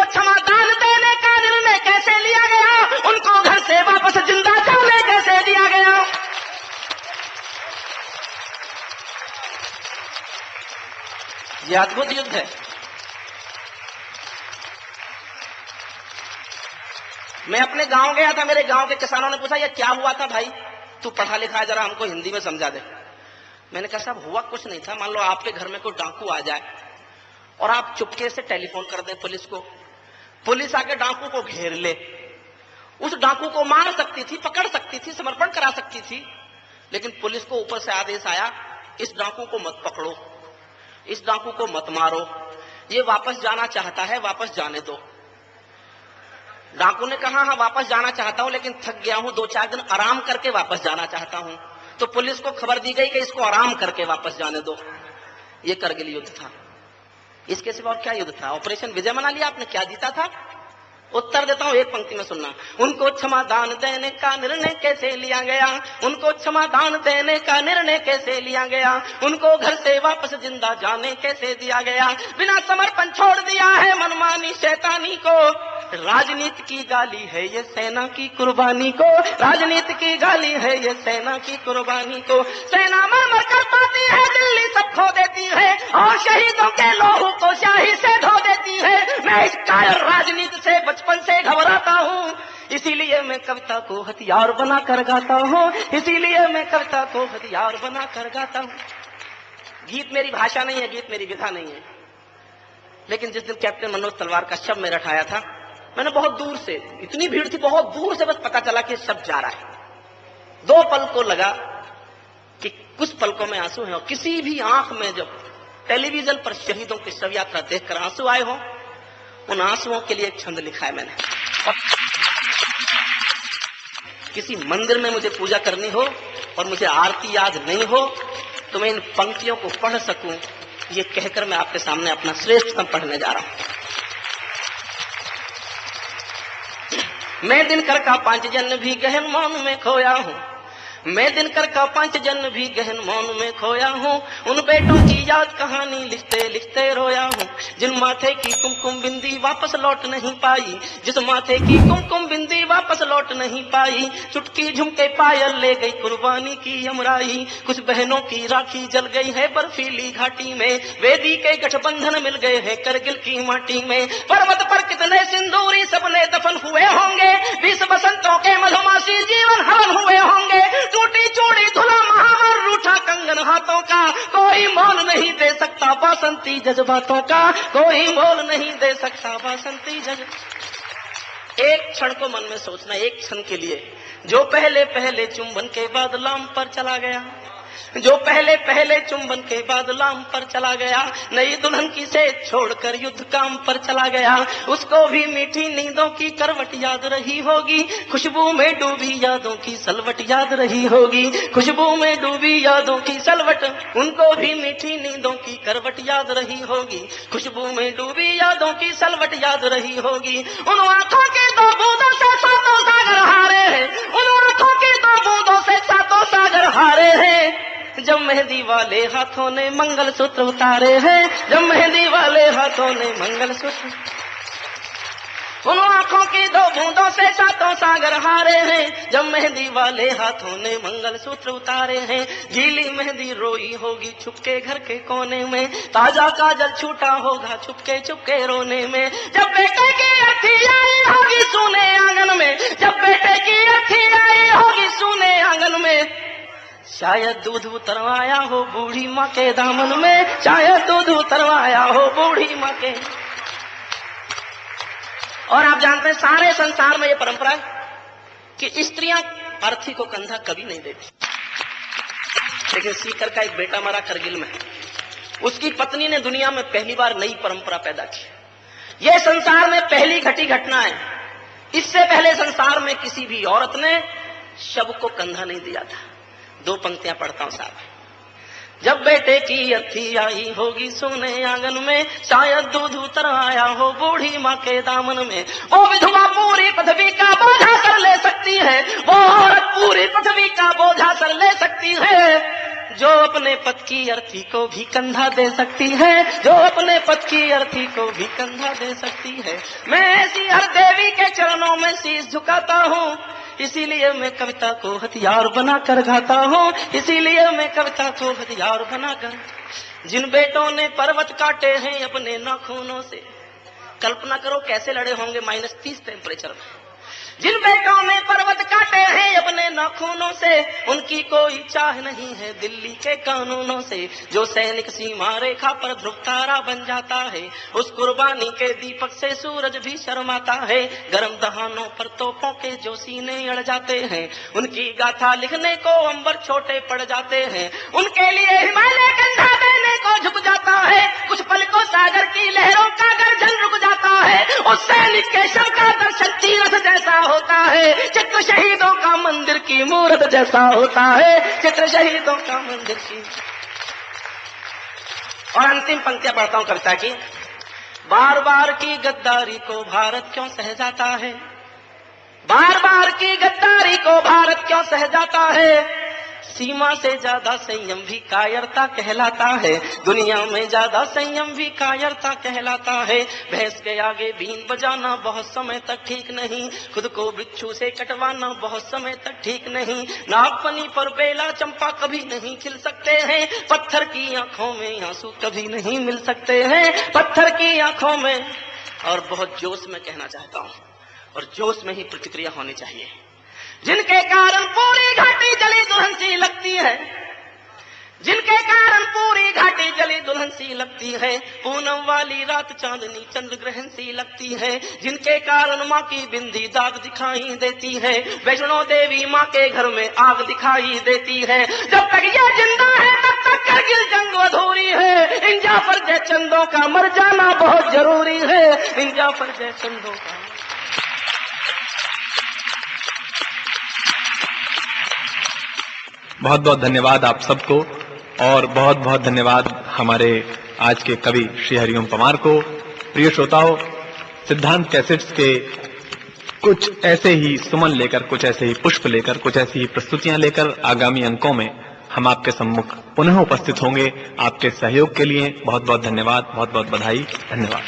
क्षमादान देने का निर्णय कैसे लिया गया, उनको घर से वापस जिंदा जाने कैसे दिया गया। यह अद्भुत युद्ध है। मैं अपने गांव गया था, मेरे गांव के किसानों ने पूछा ये क्या हुआ था भाई, तू पढ़ा लिखा है, जरा हमको हिंदी में समझा दे। मैंने कहा साहब हुआ कुछ नहीं था, मान लो आपके घर में कोई डाकू आ जाए और आप चुपके से टेलीफोन कर दें पुलिस को, पुलिस आके डाकू को घेर ले, उस डाकू को मार सकती थी, पकड़ सकती थी, समर्पण करा सकती थी, लेकिन पुलिस को ऊपर से आदेश आया इस डाकू को मत पकड़ो, इस डाकू को मत मारो, ये वापस जाना चाहता है, वापस जाने दो। डाकू ने कहा हाँ वापस जाना चाहता हूं, लेकिन थक गया हूं, 2-4 दिन आराम करके वापस जाना चाहता हूं। तो पुलिस को खबर दी गई कि इसको आराम करके वापस जाने दो। ये करगिल युद्ध था। इसके सिवा और क्या युद्ध था? ऑपरेशन विजय मना लिया आपने, क्या जीता था? उत्तर देता हूं, एक पंक्ति में सुनना। उनको क्षमादान देने का निर्णय कैसे लिया गया, उनको क्षमादान देने का निर्णय कैसे लिया गया, उनको घर से वापस जिंदा जाने कैसे दिया गया, बिना समर्पण छोड़ दिया है मनमानी शैतानी को। राजनीति की गाली है ये सेना की कुर्बानी को, राजनीति की गाली है ये सेना की कुर्बानी को। सेना मर कर पाती है, दिल्ली सब खो देती है, और शहीदों के लोहू को स्याही से धो देती है। मैं इस कायर राजनीति से बचपन से घबराता हूँ, इसीलिए मैं कविता को हथियार बना कर गाता हूँ, इसीलिए मैं कविता को हथियार बना कर गाता हूँ। गीत मेरी भाषा नहीं है, गीत मेरी विधा नहीं है, लेकिन जिस दिन कैप्टन मनोज तलवार का शब्द मेरा उठाया था, मैंने बहुत दूर से, इतनी भीड़ थी, बहुत दूर से बस पता चला कि शब्द जा रहा है। 2 पल को लगा कि कुछ पलकों में आंसू हैं, और किसी भी आंख में जब टेलीविजन पर शहीदों की शव यात्रा देखकर आंसू आए हो, उन आंसुओं के लिए एक छंद लिखा है मैंने। और किसी मंदिर में मुझे पूजा करनी हो और मुझे आरती याद नहीं हो, तो मैं इन पंक्तियों को पढ़ सकूं, ये कहकर मैं आपके सामने अपना श्रेष्ठतम पढ़ने जा रहा हूं। मैं दिनकर का 5 जन्म भी गहन मौन में खोया हूँ, मैं दिनकर का 5 जन्म भी गहन मौन में खोया हूँ। उन बेटों की याद कहानी लिखते लिखते रोया हूँ, जिन माथे की कुमकुम बिंदी वापस लौट नहीं पाई, जिस माथे की कुमकुम बिंदी वापस लौट नहीं पाई। चुटकी झुमके पायल ले गई कुर्बानी की यमराई, कुछ बहनों की राखी जल गई है बर्फीली घाटी में, वेदी के गठबंधन मिल गए हैं करगिल की माटी में। पर्वत पर कितने सिंदूरी सबने दफन हुए होंगे, 20 बसंतों के मधुमासी जीवन हरण हुए होंगे। टूटी चूड़ी धुला महावर रूठा कंगन हाथों का, कोई मोल नहीं दे सकता बसंती जज्बातों का, कोई मोल नहीं दे सकता बसंती जज्बातों। एक क्षण को मन में सोचना, एक क्षण के लिए, जो पहले पहले चुंबन के बाद लाम पर चला गया, जो पहले पहले चुंबन के बाद लाम पर चला गया, नई दुल्हन की सेज छोड़कर युद्ध काम पर चला गया, उसको भी मीठी नींदों की करवट याद रही होगी, खुशबू में डूबी यादों की सलवट याद रही होगी, खुशबू में डूबी यादों की सलवट, उनको भी मीठी नींदों की करवट याद रही होगी, खुशबू में डूबी यादों की सलवट याद रही होगी। उन आंखों के 2 बूंदों से 7 सागर हारे हैं, उन आंखों के 2 बूंदों से 7 सागर हारे हैं, जब मेहंदी वाले हाथों ने मंगलसूत्र उतारे हैं, जब मेहंदी वाले हाथों ने मंगलसूत्र। उन आंखों की 2 बूंदों से 7 सागर हारे हैं, जब मेहंदी वाले हाथों ने मंगलसूत्र उतारे हैं। गीली मेहंदी रोई होगी छुपके घर के कोने में, ताजा काजल छूटा होगा छुपके छुपके रोने में, जब बेटे की अर्थी आई होगी सूने आंगन में, जब बेटे की अर्थी आई होगी सूने आंगन में, शायद दूध उतरवाया हो बूढ़ी माँ के दामन में, शायद दूध उतरवाया हो बूढ़ी माँ के। और आप जानते हैं सारे संसार में ये परंपरा कि स्त्रियां अर्थी को कंधा कभी नहीं देती, लेकिन सीकर का एक बेटा मरा करगिल में, उसकी पत्नी ने दुनिया में पहली बार नई परंपरा पैदा की। यह संसार में पहली घटी घटना है, इससे पहले संसार में किसी भी औरत ने शव को कंधा नहीं दिया था। 2 पंक्तियां पढ़ता हूं साहब। जब बेटे की अर्थी आई होगी सोने आंगन में, शायद दूध उतर आया हो बूढ़ी माँ के दामन में, वो विधवा पूरी पृथ्वी का बोझा सर ले सकती है, वो औरत पूरी पृथ्वी का बोझा सर ले सकती है, जो अपने पद की अर्थी को भी कंधा दे सकती है, जो अपने पद की अर्थी को भी कंधा दे सकती है। मैं ऐसी हर देवी के चरणों में शीश झुकाता हूँ, इसीलिए मैं कविता को हथियार बनाकर गाता हूँ, इसीलिए मैं कविता को हथियार बनाकर। जिन बेटों ने पर्वत काटे हैं अपने नाखूनों से, कल्पना करो कैसे लड़े होंगे -30 टेम्परेचर में। जिन बेटों ने पर्वत काटे हैं अपने नाखूनों से, उनकी कोई चाह नहीं है दिल्ली के कानूनों से। जो सैनिक सीमा रेखा पर ध्रुव तारा बन जाता है, उस कुर्बानी के दीपक से सूरज भी शर्माता है। गर्म दहानों पर तोपों के जो सीने अड़ जाते हैं, उनकी गाथा लिखने को अंबर छोटे पड़ जाते हैं। उनके लिए हिमालय कंधा देने को झुक जाता है, कुछ पल को सागर की लहरों का गर्जन रुक जाता है। उस सैनिक के शव का दर्शन तीरथ जैसा होता है, चित्र शहीदों का मंदिर की मूरत जैसा होता है, चित्र शहीदों का मंदिर की। और अंतिम पंक्तियां पढ़ता हूं कविता की। बार बार की गद्दारी को भारत क्यों सह जाता है, बार बार की गद्दारी को भारत क्यों सह जाता है। सीमा से ज्यादा संयम भी कायरता कहलाता है, दुनिया में ज्यादा संयम भी कायरता कहलाता है। भैंस के आगे बीन बजाना बहुत समय तक ठीक नहीं, खुद को बिच्छू से कटवाना बहुत समय तक ठीक नहीं। नागफनी पर बेला चंपा कभी नहीं खिल सकते हैं, पत्थर की आंखों में आंसू कभी नहीं मिल सकते हैं, पत्थर की आंखों में। और बहुत जोश में कहना चाहता हूँ, और जोश में ही प्रतिक्रिया होनी चाहिए। जिनके कारण पूरी घाटी जली दुल्हन सी लगती है, जिनके कारण पूरी घाटी जली दुल्हन सी लगती है। पूनम वाली रात चांदनी चंद्र ग्रहण सी लगती है, जिनके कारण माँ की बिंदी दाग दिखाई देती है। वैष्णो देवी माँ के घर में आग दिखाई देती है। जब तक ये जिंदा है तब तक करगिल जंग अधूरी है। इन जाफर जयचंदों का मर जाना बहुत जरूरी है, इन जाफर जयचंदों का। बहुत बहुत धन्यवाद आप सबको, और बहुत बहुत धन्यवाद हमारे आज के कवि श्री हरिओम पवार को। प्रिय श्रोताओं, सिद्धांत कैसेट्स के कुछ ऐसे ही सुमन लेकर, कुछ ऐसे ही पुष्प लेकर, कुछ ऐसी ही प्रस्तुतियां लेकर आगामी अंकों में हम आपके सम्मुख पुनः उपस्थित होंगे। आपके सहयोग के लिए बहुत बहुत धन्यवाद, बहुत बहुत बधाई, धन्यवाद।